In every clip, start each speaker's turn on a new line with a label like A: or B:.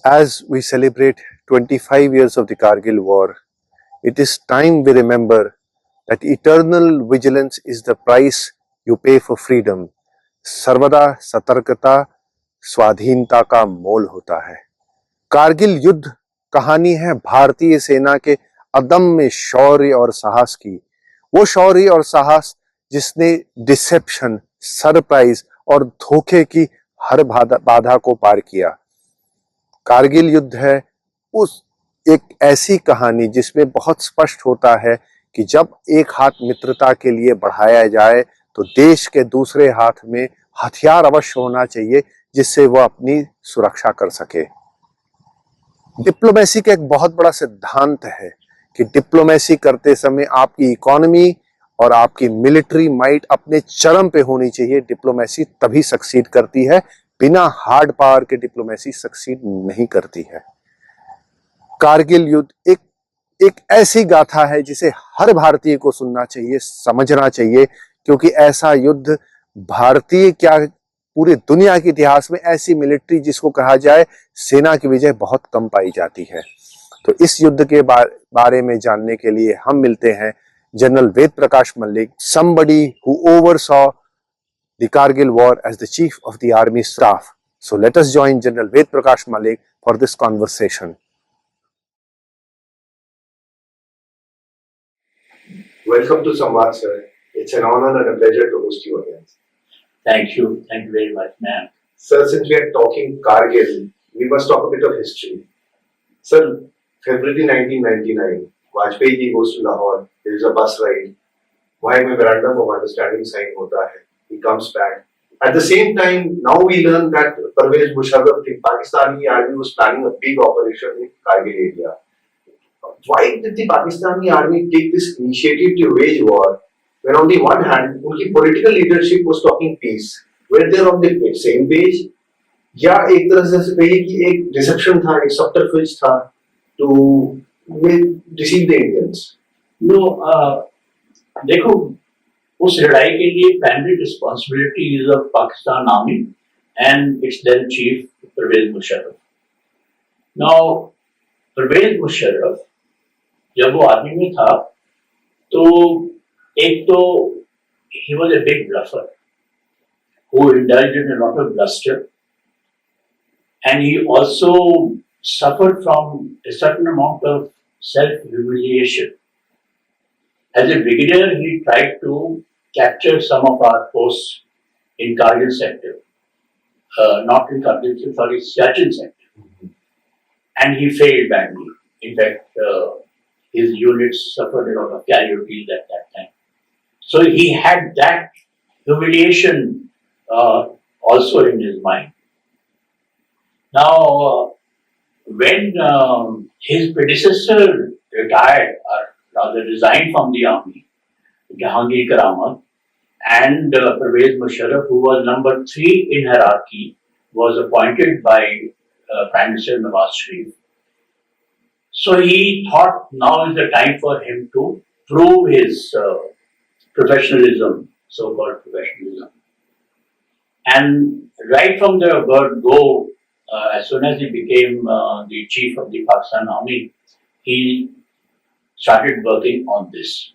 A: As we celebrate 25 years of the Kargil war, it is time we remember that eternal vigilance is the price you pay for freedom. सर्वदा सतर्कता स्वाधीनता का मोल होता है। कारगिल युद्ध कहानी है भारतीय सेना के अदम्य शौर्य और साहस की। वो शौर्य और साहस जिसने डिसेप्शन, सरप्राइज और धोखे की हर बाधा को पार किया। कारगिल युद्ध है उस एक ऐसी कहानी जिसमें बहुत स्पष्ट होता है कि जब एक हाथ मित्रता के लिए बढ़ाया जाए तो देश के दूसरे हाथ में हथियार अवश्य होना चाहिए जिससे वह अपनी सुरक्षा कर सके। डिप्लोमेसी का एक बहुत बड़ा सिद्धांत है कि डिप्लोमेसी करते समय आपकी इकोनॉमी और आपकी मिलिट्री माइट अपने चरम पे होनी चाहिए। डिप्लोमेसी तभी सक्सीड करती है, बिना हार्ड पावर के डिप्लोमेसी सक्सीड नहीं करती है। कारगिल युद्ध एक ऐसी गाथा है जिसे हर भारतीय को सुनना चाहिए, समझना चाहिए, क्योंकि ऐसा युद्ध भारतीय क्या पूरी दुनिया के इतिहास में ऐसी मिलिट्री जिसको कहा जाए सेना की विजय बहुत कम पाई जाती है। तो इस युद्ध के बारे में जानने के लिए हम मिलते हैं general Ved Prakash Malik, somebody who oversaw the Kargil war as the chief of the army staff. So let us join General Ved Prakash Malik for this conversation. Welcome to Samvad, sir. It's an honor and a pleasure to host you again.
B: Thank you. Thank you very much, ma'am.
A: Sir, since we are talking Kargil, we must talk a bit of history. Sir, February 1999, Vajpayee ji goes to Lahore. There is a bus ride. वहाँ में memorandum of understanding sign होता है. He comes back. At the same time, now we learn that Pervez Musharraf, the Pakistani army, was planning a big operation in Kargil area. Why did the Pakistani army take this initiative to wage war when on the one hand, उनकी political leadership was talking peace? Were they on the same page? या एक तरह से कहिए कि एक deception था, एक subterfuge था to deceive the Indians?
B: No, देखो उस लड़ाई के लिए primary responsibility is of Pakistan army and it's then chief Pervez Musharraf. Now Pervez Musharraf जब वो आर्मी में था तो एक तो he was a big bluffer who indulged in a lot of bluster and he also suffered from a certain amount of self-humiliation. As a beginner, he tried to capture some of our posts in Kargil sector, not in Kargil, sorry, Siachen sector, and he failed badly. In fact, his units suffered a lot of casualties at that time. So he had that humiliation also in his mind. Now, when his predecessor retired, or rather resigned from the army, Jahangir Karamat, and Pervez Musharraf, who was number 3 in hierarchy, was appointed by Prime Minister Nawaz Sharif. So he thought now is the time for him to prove his professionalism, so-called professionalism. And right from the word go, as soon as he became the chief of the Pakistan Army, he started working on this.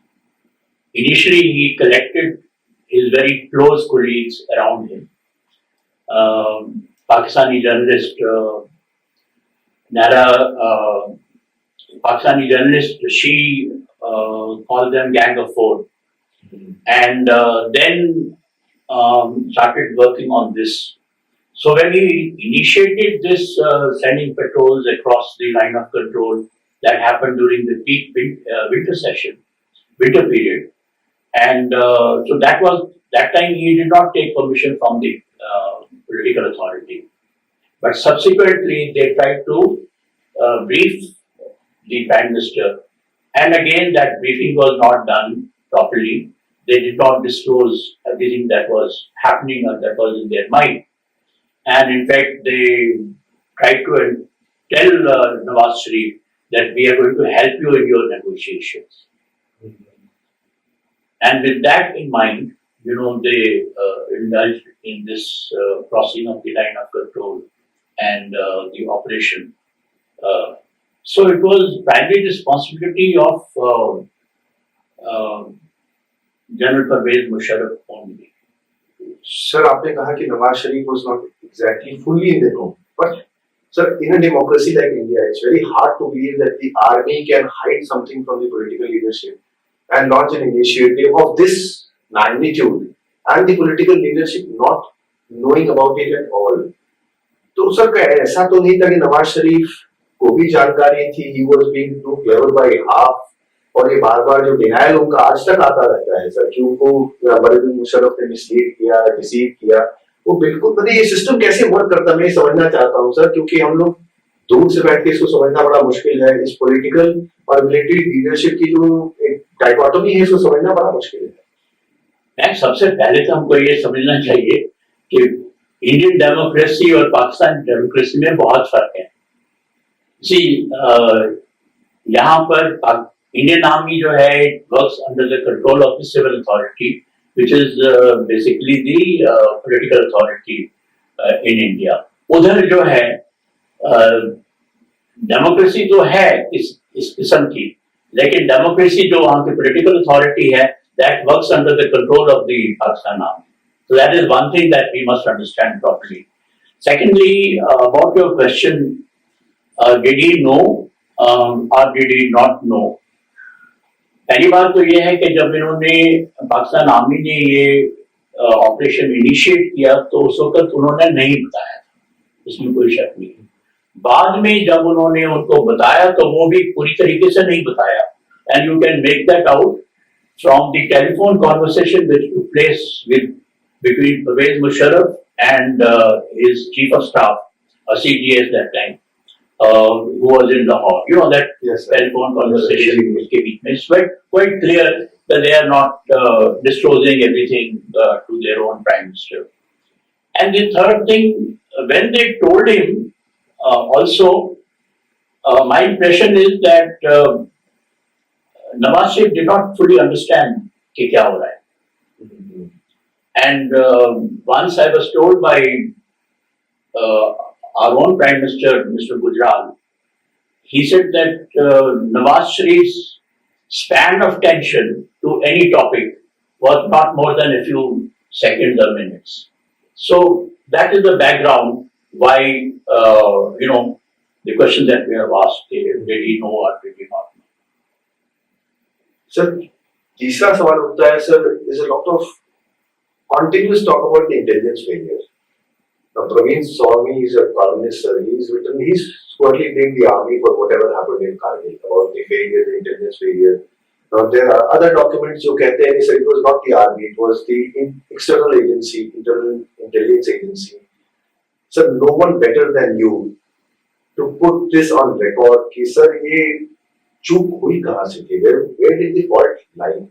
B: Initially, he collected his very close colleagues around him. Pakistani journalist, Pakistani journalist, she called them Gang of Four. And then started working on this. So when he initiated this sending patrols across the line of control, that happened during the peak winter period, and so that time he did not take permission from the political authority, but subsequently they tried to brief the Prime Minister, and again that briefing was not done properly. They did not disclose everything that was happening or that was in their mind. And in fact, they tried to tell Nawaz Sharif that we are going to help you in your negotiations. And with that in mind, they indulged in this crossing of the line of control and the operation. So it was primary responsibility of General Pervez Musharraf only.
C: Sir आपने कहा कि Nawaz Sharif was not exactly fully in the know, but sir, in a democracy like India, it's very hard to believe that the army can hide something from the political leadership and launch an initiative of this magnitude, and the political leadership not knowing about it at all. तो sir क्या ऐसा तो नहीं था कि नवाज शरीफ को भी जानकारी थी, he was being too clever by half, और ये बार बार जो डिनायल उनका आज तक आता रहता है सर कि उनको परवेज मुशर्रफ ने मिसलीड किया, डिसीव किया, वो बिल्कुल मतलब ये सिस्टम कैसे वर्क करता है मैं समझना चाहता हूँ सर, क्योंकि हम लोग दूर से बैठ के इसको समझना बड़ा मुश्किल है, इस पॉलिटिकल और मिलिट्री लीडरशिप की जो एक डाइकोटोमी है इसको समझना बड़ा मुश्किल है।
B: सबसे पहले तो हमको ये समझना चाहिए कि इंडियन डेमोक्रेसी और पाकिस्तान डेमोक्रेसी में बहुत फर्क है। यहाँ पर इंडियन आर्मी जो है it works under the control of the civil authority which is basically the political authority in India. उधर जो है डेमोक्रेसी तो है इस किस्म की, लेकिन डेमोक्रेसी जो वहाँ की पॉलिटिकल अथॉरिटी है that works under the control of the Pakistan army. So that is one thing that we must understand properly. Secondly, about your question, did he know or did he not know? पहली बात तो ये है कि जब इन्होंने Pakistan army ने ये ऑपरेशन इनिशिएट किया तो उस वक्त उन्होंने नहीं बताया, इसमें कोई शक नहीं। बाद में जब उन्होंने उनको बताया तो वो भी पूरी तरीके से नहीं बताया, and you can make that out from the telephone conversation which took place with between Pervez Musharraf and his chief of staff, CGS that time, who was in Lahore. You know that telephone conversation uske beech mein. It's quite clear that they are not disclosing everything to their own prime minister. And the third thing, when they told him, also, my impression is that Nawaz Sharif did not fully understand कि क्या हो रहा है. And once I was told by our own Prime Minister, Mr. Gujral, he said that Nawaz Sharif's span of attention to any topic was not more than a few seconds or minutes. So that is the background why, the question that we have asked, did he know or did he not know?
C: Sir, तीसरा सवाल उठता है sir, there's a lot of continuous talk about the intelligence failure. Now, Praveen Swamy is a columnist, sir. He's squarely blamed the army for whatever happened in Kargil, about the failure, the intelligence failure. Now, there are other documents who कहते हैं कि it was not the army, it was the external agency, internal intelligence agency. Sir, no one better than you to put this on record कि sir ये चूक हुई कहाँ से थी? Where did the fault lie?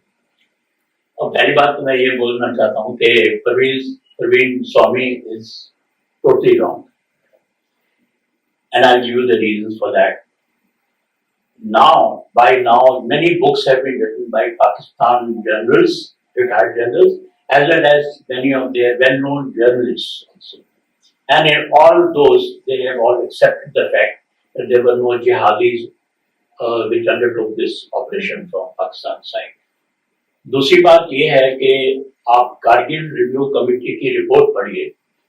B: और पहली बात तो मैं ये बोलना चाहता हूँ कि Praveen Swamy is totally wrong, and I'll give you the reasons for that. By now, many books have been written by Pakistan generals, retired generals, as well as many of their well-known journalists also. And in all those, they have all accepted the fact that there were no jihadis which undertook this operation from Pakistan side. दूसरी बात यह है कि आप Kargil review committee की report पढ़िए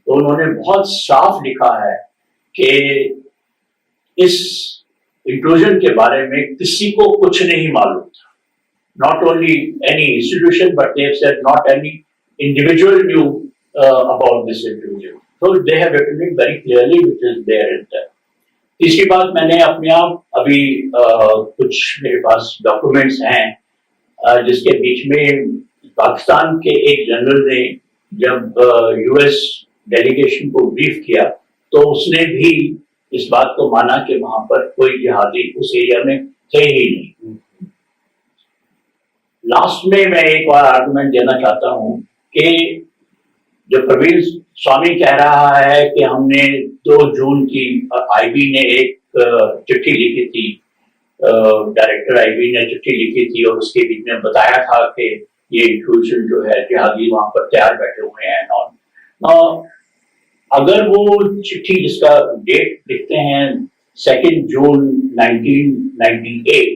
B: तो उन्होंने बहुत साफ लिखा है कि इस इंक्लूजन के बारे में किसी को कुछ नहीं मालूम था. Not only any institution but they have said not any individual knew about this inclusion. So they have written it very clearly which is there in that. तीसरी बात, मैंने अपने आप अभी कुछ मेरे पास डॉक्यूमेंट्स हैं जिसके बीच में पाकिस्तान के एक जनरल ने जब यूएस डेलीगेशन को ब्रीफ किया तो उसने भी इस बात को माना कि वहां पर कोई जिहादी उस एरिया में थे ही नहीं. लास्ट में मैं एक और आर्गुमेंट देना चाहता हूं कि जो प्रवीण स्वामी कह रहा है कि हमने 2 जून की आईबी ने एक चिट्ठी लिखी थी, डायरेक्टर आईबी ने चिट्ठी लिखी थी और उसके बीच में बताया था कि ये इंक्लूजन जो है जिहादी वहां पर तैयार बैठे हुए हैं. अगर वो चिट्ठी जिसका डेट लिखते हैं 2 जून 1998,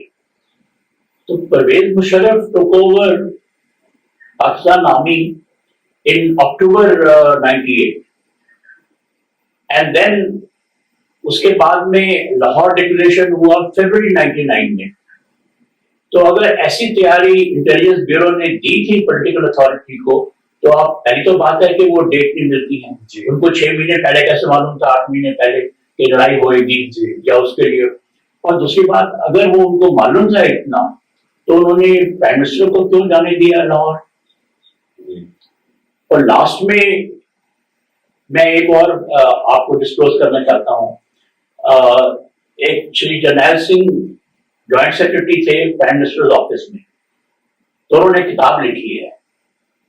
B: तो Parvez Musharraf took over Pakistan Army in October 98, and then उसके बाद में लाहौर डिक्लेरेशन हुआ फरवरी 99 में। तो अगर ऐसी तैयारी इंटेलिजेंस ब्यूरो ने दी थी पॉलिटिकल अथॉरिटी को, तो आप पहली तो बात है कि वो डेट नहीं मिलती है। उनको 6 महीने पहले कैसे मालूम था, 8 महीने पहले कि लड़ाई होएगी या उसके लिए। और दूसरी बात, अगर वो उनको मालूम था इतना, तो उन्होंने प्राइम मिनिस्टर को क्यों जाने दिया लाहौर। और लास्ट में मैं एक और आपको डिस्क्लोज करना चाहता हूँ। एक श्री जरनैल सिंह जॉइंट सेक्रेटरी थे प्राइम मिनिस्टर ऑफिस में, तो उन्होंने किताब लिखी है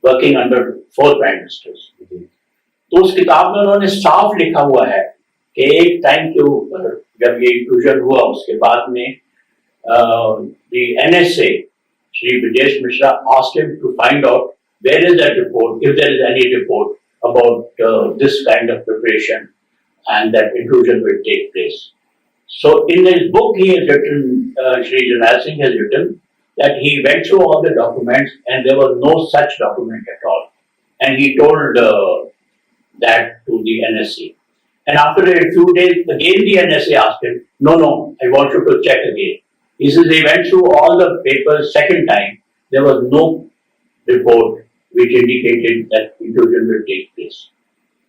B: वर्किंग अंडर 4 प्राइम मिनिस्टर्स। तो उस किताब में उन्होंने साफ लिखा हुआ है कि एक टाइम के ऊपर जब ये इंक्लूजन हुआ, उसके बाद में the NSA, Shri Brijesh Mishra asked him to find out where is that report, if there is any report about this kind of preparation and that inclusion will take place. So in his book he has written, Shri Janal Singh has written that he went through all the documents and there was no such document at all. And he told that to the NSA. And after a few days, again the NSA asked him, no, I want you to check again. He says he went through all the papers second time. There was no report which indicated that inclusion will take place.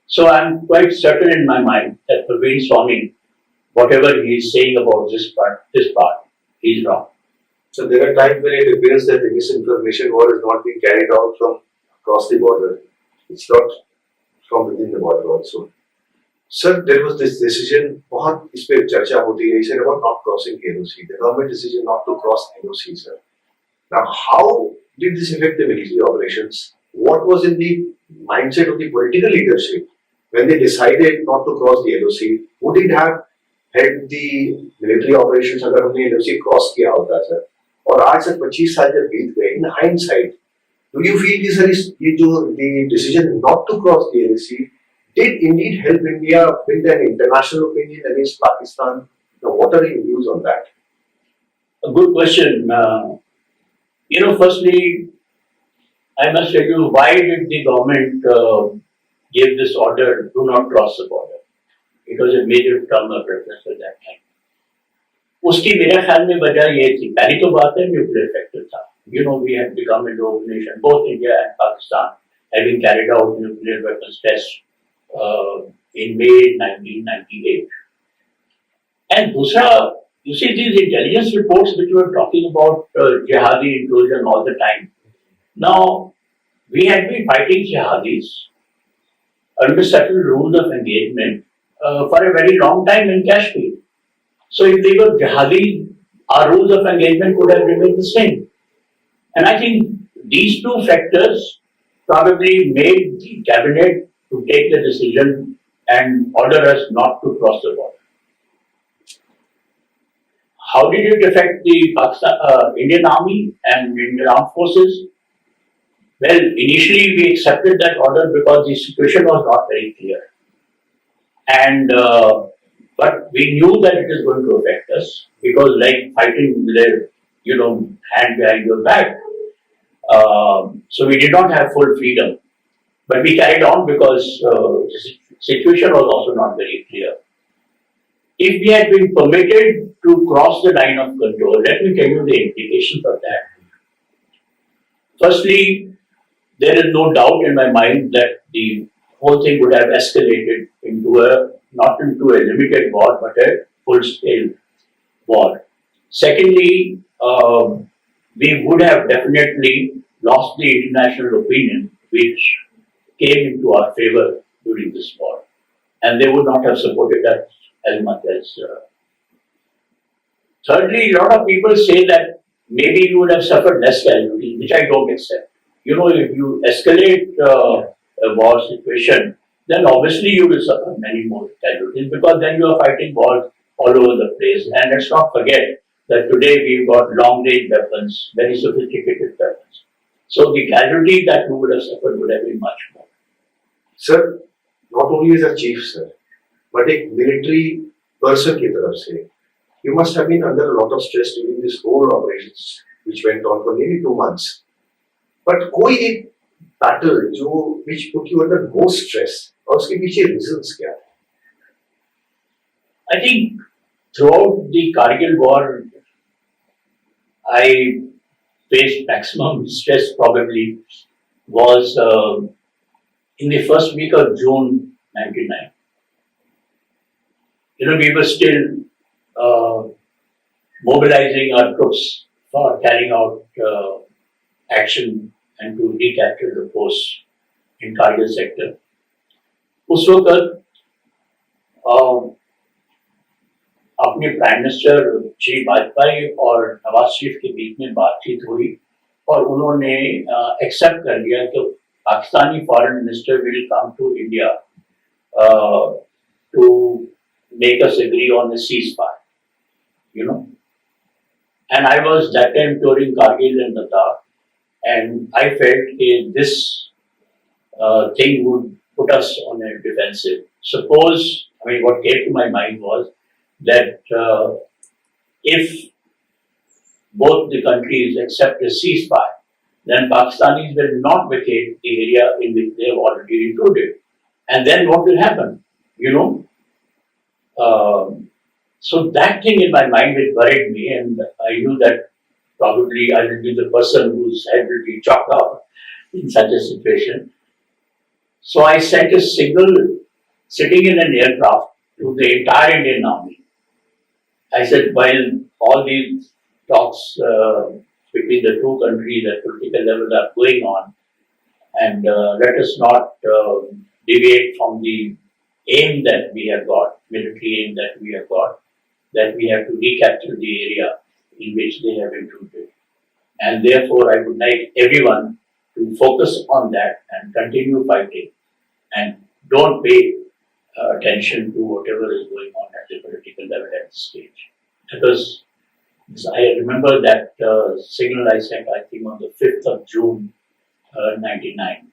B: So I'm quite certain in my mind that Praveen Swami, whatever he is saying about this part, he's wrong.
C: So there are times when it appears that the misinformation war is not being carried out from across the border. It's not from within the border also. Sir, there was this decision, बहुत इस पे चर्चा होती है, said about not crossing NOC, the government decision not to cross NOC, sir. Now, how did this affect the military operations? What was in the mindset of the political leadership when they decided not to cross the NOC? Would it have helped the military operations अगर हमने NOC cross किया होता, sir? और आज से 25 साल जब बीत गए, in hindsight, do you feel कि sir ये जो the decision not to cross the NOC did indeed help India build an international opinion against Pakistan? Now, what are your views on that?
B: A good question. Firstly, I must tell you, why did the government give this order, do not cross the border? It was a major term of reference at that time. उसकी मेरे ख्याल में वजह ये थी, पहली तो बात है न्यूक्लियर फैक्टर था. We had become a rogue nation, both India and Pakistan, having carried out nuclear weapons tests in May 1998. And दूसरा, you see these intelligence reports which were talking about jihadi inclusion all the time. Now, we had been fighting jihadis under certain rules of engagement for a very long time in Kashmir. So if they were jihadi, our rules of engagement could have remained the same. And I think these two factors probably made the cabinet to take the decision and order us not to cross the border. How did it affect the Indian Army and Indian Armed Forces? Well, initially we accepted that order because the situation was not very clear. And but we knew that it is going to affect us because like fighting with a hand behind your back. So we did not have full freedom. But we carried on because the situation was also not very clear. If we had been permitted to cross the line of control, let me tell you the implications of that. Firstly, there is no doubt in my mind that the whole thing would have escalated into not into a limited war, but a full-scale war. Secondly, we would have definitely lost the international opinion which came into our favor during this war. And they would not have supported us as much as. Thirdly, a lot of people say that maybe you would have suffered less casualties, which I don't accept. If you escalate a war situation, then obviously you will suffer many more casualties because then you are fighting wars all over the place. And let's not forget that today we've got long-range weapons, very sophisticated weapons. So the casualty that we would have suffered would have been much more.
C: Sir, not only as a chief, sir, but a military person की तरफ से, you must have been under a lot of stress during this whole operations, which went on for nearly 2 months. But कोई एक battle जो which put you under most stress, और उसके पीछे reasons क्या थे?
B: I think throughout the Kargil war, I faced maximum stress probably was in the first week of June 99. We were still mobilizing our troops for carrying out action and to recapture the post in Kargil sector. उस वक्त अपने prime minister Shri Vajpayee और नवाज शरीफ के बीच में बातचीत हुई और उन्होंने एक्सेप्ट कर लिया कि Pakistani foreign minister will come to India to make us agree on a ceasefire, And I was that time touring Kargil and Ladakh, and I felt that this thing would put us on a defensive. Suppose, what came to my mind was that if both the countries accept a ceasefire, then Pakistanis will not vacate the area in which they have already included. And then what will happen, So that thing in my mind, it worried me, and I knew that probably I will be the person whose head will be chopped off in such a situation. So I sent a signal sitting in an aircraft to the entire Indian Army. I said, while all these talks between the two countries at political level are going on, and let us not deviate from the aim that we have got, military aim that we have got, that we have to recapture the area in which they have intruded. And therefore, I would like everyone to focus on that and continue fighting and don't pay attention to whatever is going on at the political level at this stage. Because I remember that signal I sent, I think, on the 5th of June 99.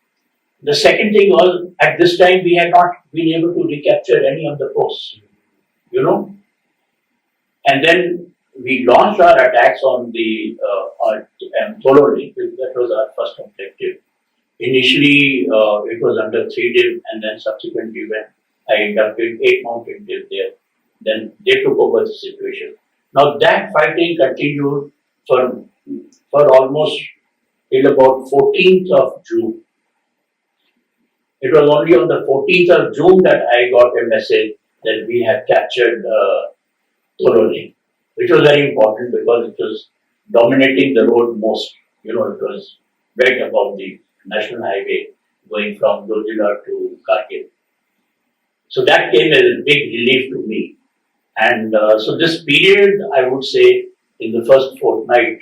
B: The second thing was, at this time, we had not been able to recapture any of the posts, And then we launched our attacks on the Tololi. That was our first objective. Initially, it was under 3-div, and then subsequently when I inducted 8 mountain div there, then they took over the situation. Now that fighting continued for almost till about 14th of June. It was only on the 14th of June that I got a message that we had captured Tololi, which was very important because it was dominating the road most. It was right above the national highway going from Dojila to Kargil. So that came as a big relief to me. And so this period, I would say, in the first fortnight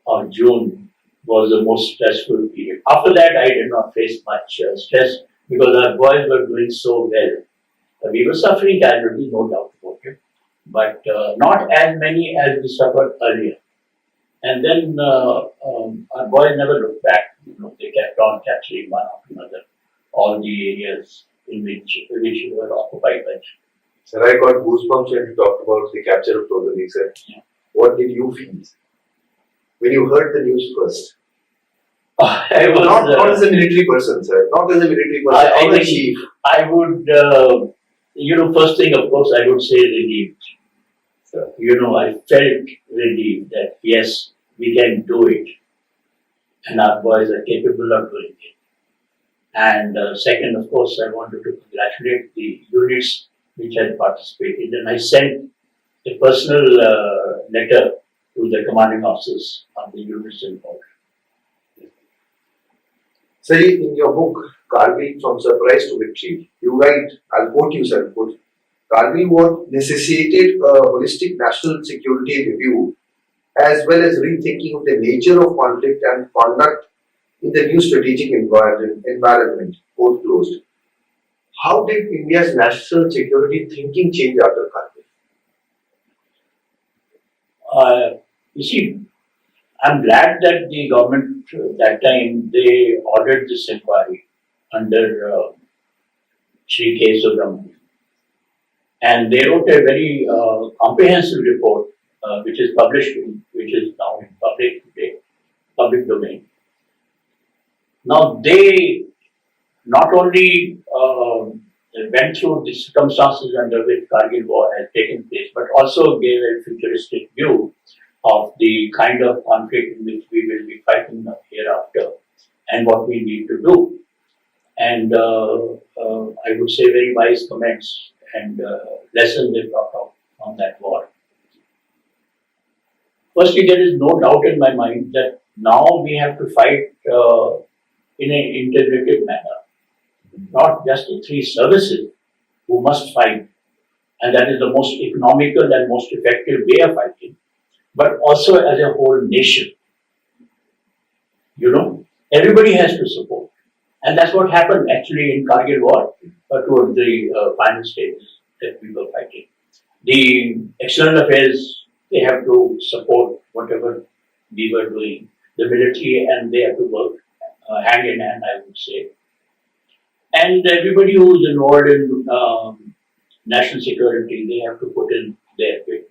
B: of June was the most stressful period. After that, I did not face much stress because our boys were doing so well. We were suffering casualties, no doubt about it, but not as many as we suffered earlier. And then our boys never looked back. They kept on capturing one after another all the areas in which were occupied by.
C: Sir, I got goosebumps when you talked about the capture of Tololi, sir.
B: Yeah.
C: What did you feel when you heard the news first?
B: I was
C: not as a military person, sir. Not as a military person.
B: I
C: or a
B: think
C: chief.
B: I would, first thing, of course, I would say relieved.
C: Sir.
B: I felt relieved that yes, we can do it, and our boys are capable of doing it. And second, of course, I wanted to congratulate the units which had participated, and I sent a personal letter to the commanding officers of the units involved.
C: Sir, in your book, Kargil From Surprise to Victory, you write, I'll quote you, sir, quote, Kargil war necessitated a holistic national security review as well as rethinking of the nature of conflict and conduct in the new strategic environment, quote closed. How did India's national security thinking change after Kargil?
B: You see, I'm glad that the government that time they ordered this inquiry under Sri K. Subramanian. And they wrote a very comprehensive report, which is published, which is now in public domain. Now they not only went through the circumstances under which Kargil war has taken place, but also gave a futuristic view of the kind of conflict in which we will be fighting hereafter and what we need to do. And I would say very wise comments and lessons they brought out from that war. Firstly, there is no doubt in my mind that now we have to fight in an integrated manner. Not just the three services who must fight, and that is the most economical and most effective way of fighting, but also as a whole nation. You know, everybody has to support. And that's what happened actually in Kargil war towards the final stages that we were fighting. The external affairs, they have to support whatever we were doing. The military, and they have to work hand in hand, I would say. And everybody who is involved in national security, they have to put in their bit.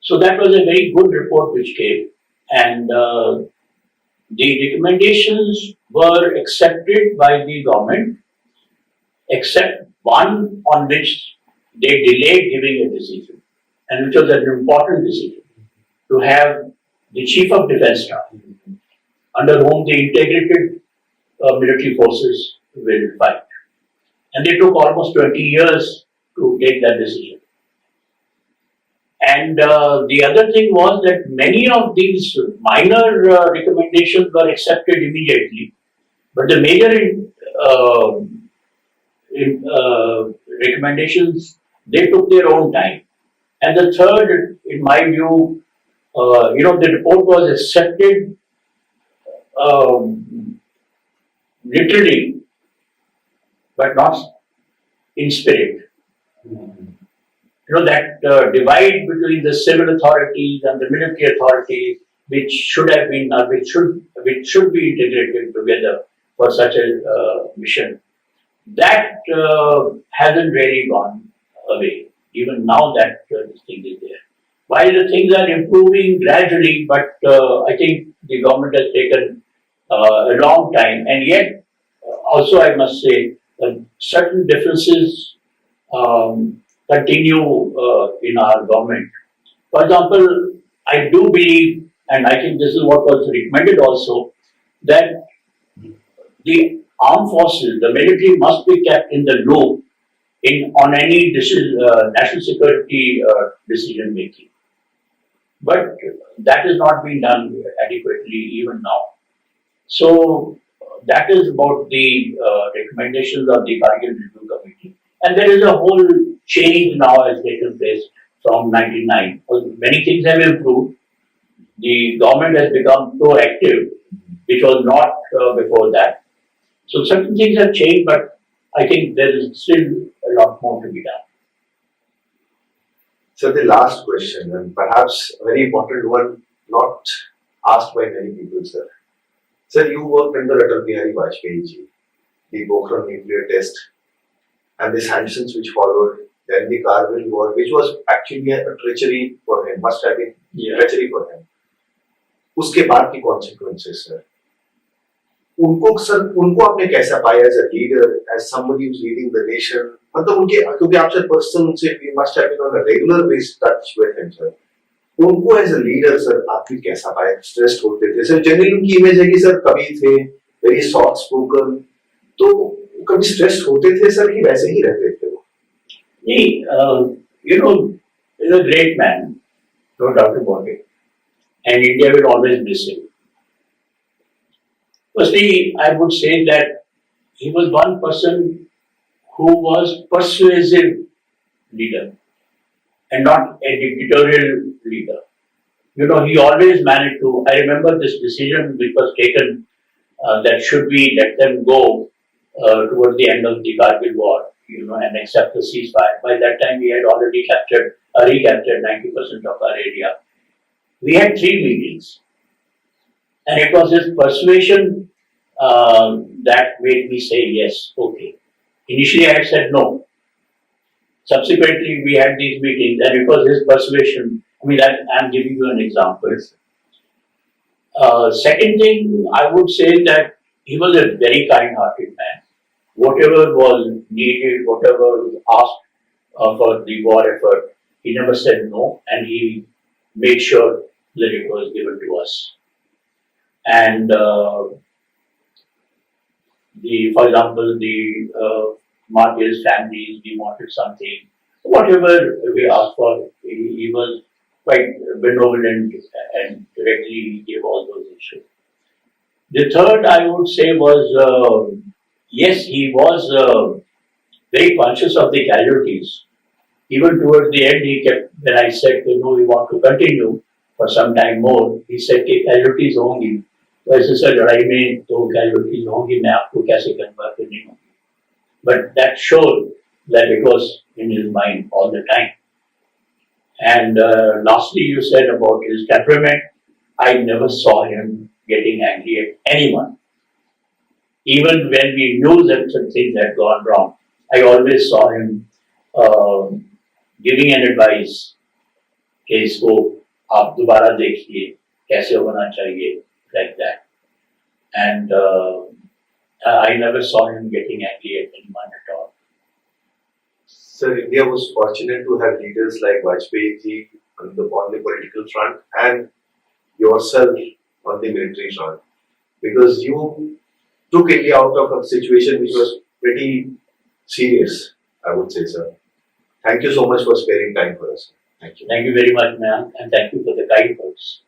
B: So that was a very good report which came, and the recommendations were accepted by the government, except one on which they delayed giving a decision, and which was an important decision, to have the Chief of Defence Staff, under whom the integrated military forces will fight. And they took almost 20 years to take that decision. And the other thing was that many of these minor recommendations were accepted immediately, but the major recommendations, they took their own time. And the third, in my view, the report was accepted literally, but not in spirit. That divide between the civil authorities and the military authorities, which should have been, which should be integrated together for such a mission, that hasn't really gone away. Even now that this thing is there. While the things are improving gradually, but I think the government has taken a long time, and yet also I must say certain differences continue in our government. For example, I do believe, and I think this is what was recommended also, that the armed forces, the military, must be kept in the loop on any national security decision making. But that is not being done adequately even now. So that is about the recommendations of the Kargil Review Committee. And there is a whole change now has taken place from 1999. Many things have improved. The government has become proactive, which was not before that. So certain things have changed, but I think there is still a lot more to be done.
C: So the last question, and perhaps a very important one, not asked by many people, sir. Sir, you worked under Atal Bihari Vajpayee ji, the Pokhran nuclear test, and the sanctions which followed, then the Kargil war, which was actually a treachery for him, must have been treachery for him. उसके बाद की consequences, sir. उनको आपने कैसा पाया as a leader, as somebody who's leading the nation? मतलब उनके, क्योंकि आपसे पर्सन से we must have been on a regular basis touch with him, sir. उनको as a leader, sir, आपने कैसा पाया? Stressed होते थे, sir. Generally उनकी image है कि sir कवि थे, very soft spoken, तो कभी stressed होते थे, sir, कि वैसे ही रहते थे वो?
B: नहीं, he's a great man, no doubt about it, and India will always miss him. Firstly, I would say that he was one person who was persuasive leader and not a dictatorial leader. He always managed to. I remember this decision which was taken that should we let them go towards the end of the Kargil war, and accept the ceasefire. By that time, we had already recaptured 90% of our area. We had 3 meetings. And it was his persuasion that made me say, yes, okay. Initially, I had said no. Subsequently, we had these meetings, and it was his persuasion. I mean, that I'm giving you an example. Second thing, I would say that he was a very kind-hearted man. Whatever was needed, whatever was asked for the war effort, he never said no, and he made sure that it was given to us. And for example, the Martyrs families, we wanted something. Whatever we asked for, he was quite benevolent and directly gave all those issues. The third, I would say, was yes, he was very conscious of the casualties. Even towards the end, he kept, when I said, we want to continue for some time more, he said, casualties होंगी. तो ऐसे sir लड़ाई में तो casualties होंगी, मैं आपको कैसे कन्वर्ट करनी होगी. But that showed that it was in his mind all the time. And lastly, you said about his temperament. I never saw him getting angry at anyone. Even when we knew that some things had gone wrong, I always saw him giving an advice कि इसको आप दोबारा देखिए कैसे होना चाहिए, like that. And I never saw him getting angry at anyone at all.
C: Sir, India was fortunate to have leaders like Vajpayee ji on the political front and yourself on the military front, because you took India out of a situation which was pretty serious, I would say, sir. Thank you so much for sparing time for us. Thank you.
B: Thank you very much, ma'am, and thank you for the kind words.